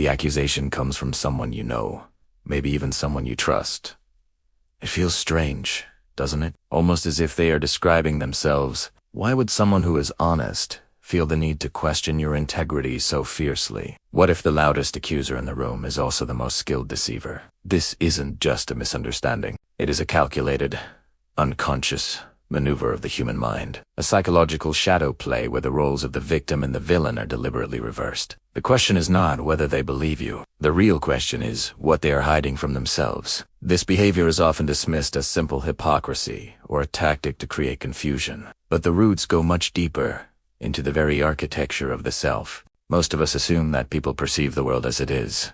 The accusation comes from someone you know, maybe even someone you trust. It feels strange, doesn't it? Almost as if they are describing themselves. Why would someone who is honest feel the need to question your integrity so fiercely? What if the loudest accuser in the room is also the most skilled deceiver? This isn't just a misunderstanding. It is a calculated, unconscious maneuver of the human mind, a psychological shadow play where the roles of the victim and the villain are deliberately reversed. The question is not whether they believe you. The real question is what they are hiding from themselves. This behavior is often dismissed as simple hypocrisy or a tactic to create confusion, but the roots go much deeper into the very architecture of the self. Most of us assume that people perceive the world as it is,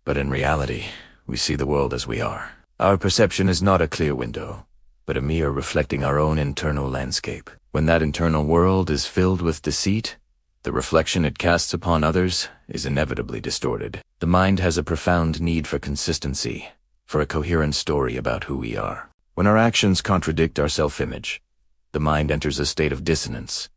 but in reality, we see the world as we are. Our perception is not a clear window, but a mirror reflecting our own internal landscape. When that internal world is filled with deceit, the reflection it casts upon others is inevitably distorted. The mind has a profound need for consistency, for a coherent story about who we are. When our actions contradict our self-image, the mind enters a state of dissonance,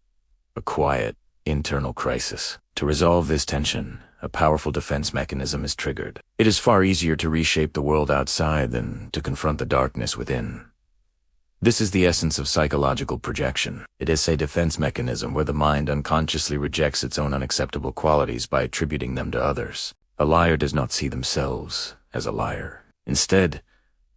a quiet, internal crisis. To resolve this tension, a powerful defense mechanism is triggered. It is far easier to reshape the world outside than to confront the darkness within. This is the essence of psychological projection. It is a defense mechanism where the mind unconsciously rejects its own unacceptable qualities by attributing them to others. A liar does not see themselves as a liar. Instead,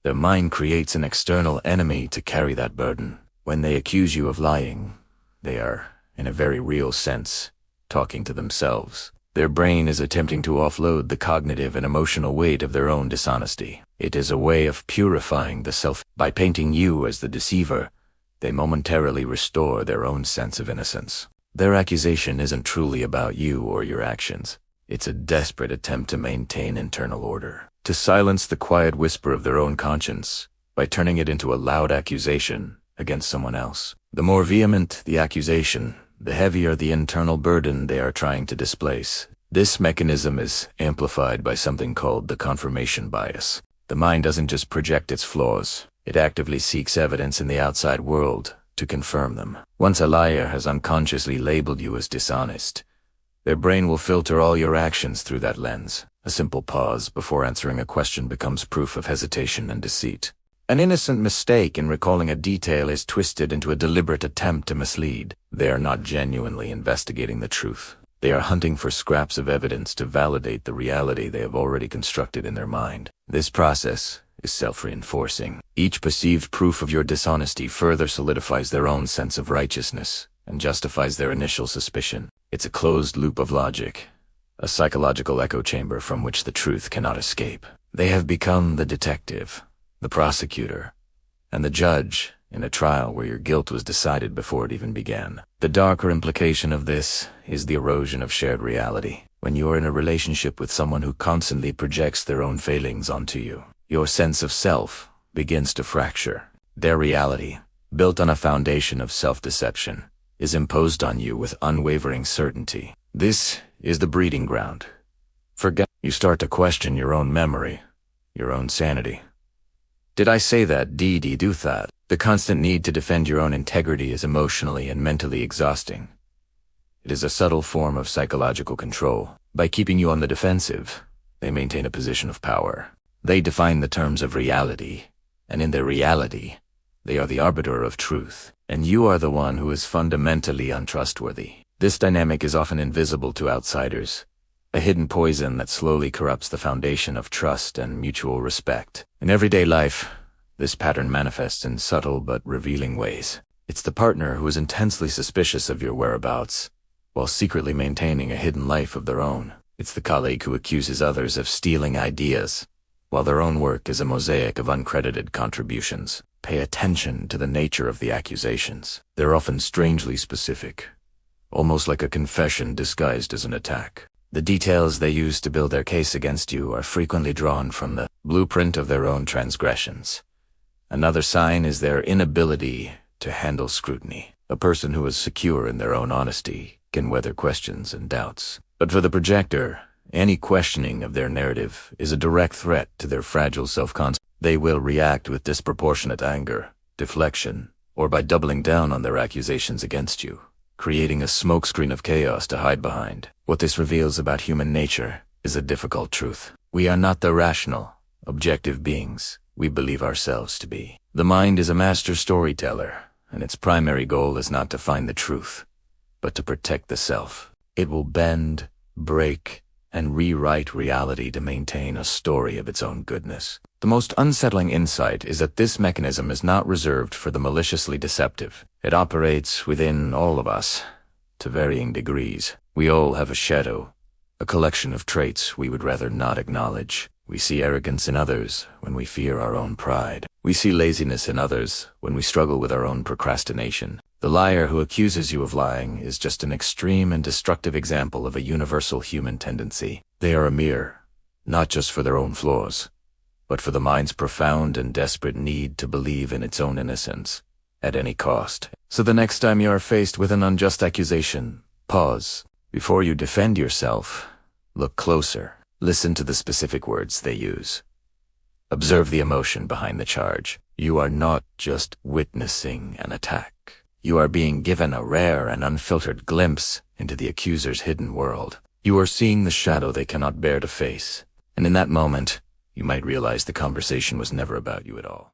their mind creates an external enemy to carry that burden. When they accuse you of lying, they are, in a very real sense, talking to themselves. Their brain is attempting to offload the cognitive and emotional weight of their own dishonesty. It is a way of purifying the self. By painting you as the deceiver, they momentarily restore their own sense of innocence. Their accusation isn't truly about you or your actions. It's a desperate attempt to maintain internal order, to silence the quiet whisper of their own conscience by turning it into a loud accusation against someone else. The more vehement the accusation, the heavier the internal burden they are trying to displace. This mechanism is amplified by something called the confirmation bias. The mind doesn't just project its flaws, it actively seeks evidence in the outside world to confirm them. Once a liar has unconsciously labeled you as dishonest, their brain will filter all your actions through that lens. A simple pause before answering a question becomes proof of hesitation and deceit. An innocent mistake in recalling a detail is twisted into a deliberate attempt to mislead. They are not genuinely investigating the truth. They are hunting for scraps of evidence to validate the reality they have already constructed in their mind. This process is self-reinforcing. Each perceived proof of your dishonesty further solidifies their own sense of righteousness and justifies their initial suspicion. It's a closed loop of logic, a psychological echo chamber from which the truth cannot escape. They have become the detective, the prosecutor, and the judge in a trial where your guilt was decided before it even began. The darker implication of this is the erosion of shared reality. When you are in a relationship with someone who constantly projects their own failings onto you, your sense of self begins to fracture. Their reality, built on a foundation of self-deception, is imposed on you with unwavering certainty. This is the breeding ground. You start to question your own memory, your own sanity. Did I say that? Did he do that? The constant need to defend your own integrity is emotionally and mentally exhausting. It is a subtle form of psychological control. By keeping you on the defensive, they maintain a position of power. They define the terms of reality, and in their reality, they are the arbiter of truth, and you are the one who is fundamentally untrustworthy. This dynamic is often invisible to outsiders, a hidden poison that slowly corrupts the foundation of trust and mutual respect. In everyday life, this pattern manifests in subtle but revealing ways. It's the partner who is intensely suspicious of your whereabouts, while secretly maintaining a hidden life of their own. It's the colleague who accuses others of stealing ideas, while their own work is a mosaic of uncredited contributions. Pay attention to the nature of the accusations. They're often strangely specific, almost like a confession disguised as an attack. The details they use to build their case against you are frequently drawn from the blueprint of their own transgressions. Another sign is their inability to handle scrutiny. A person who is secure in their own honesty can weather questions and doubts. But for the projector, any questioning of their narrative is a direct threat to their fragile self-concept. They will react with disproportionate anger, deflection, or by doubling down on their accusations against you, creating a smokescreen of chaos to hide behind. What this reveals about human nature is a difficult truth. We are not the rational, objective beings we believe ourselves to be. The mind is a master storyteller, and its primary goal is not to find the truth, but to protect the self. It will bend, break, and rewrite reality to maintain a story of its own goodness. The most unsettling insight is that this mechanism is not reserved for the maliciously deceptive. It operates within all of us, to varying degrees. We all have a shadow, a collection of traits we would rather not acknowledge. We see arrogance in others when we fear our own pride. We see laziness in others when we struggle with our own procrastination. The liar who accuses you of lying is just an extreme and destructive example of a universal human tendency. They are a mirror, not just for their own flaws, but for the mind's profound and desperate need to believe in its own innocence, at any cost. So the next time you are faced with an unjust accusation, pause. Before you defend yourself, look closer. Listen to the specific words they use. Observe the emotion behind the charge. You are not just witnessing an attack. You are being given a rare and unfiltered glimpse into the accuser's hidden world. You are seeing the shadow they cannot bear to face. And in that moment, you might realize the conversation was never about you at all.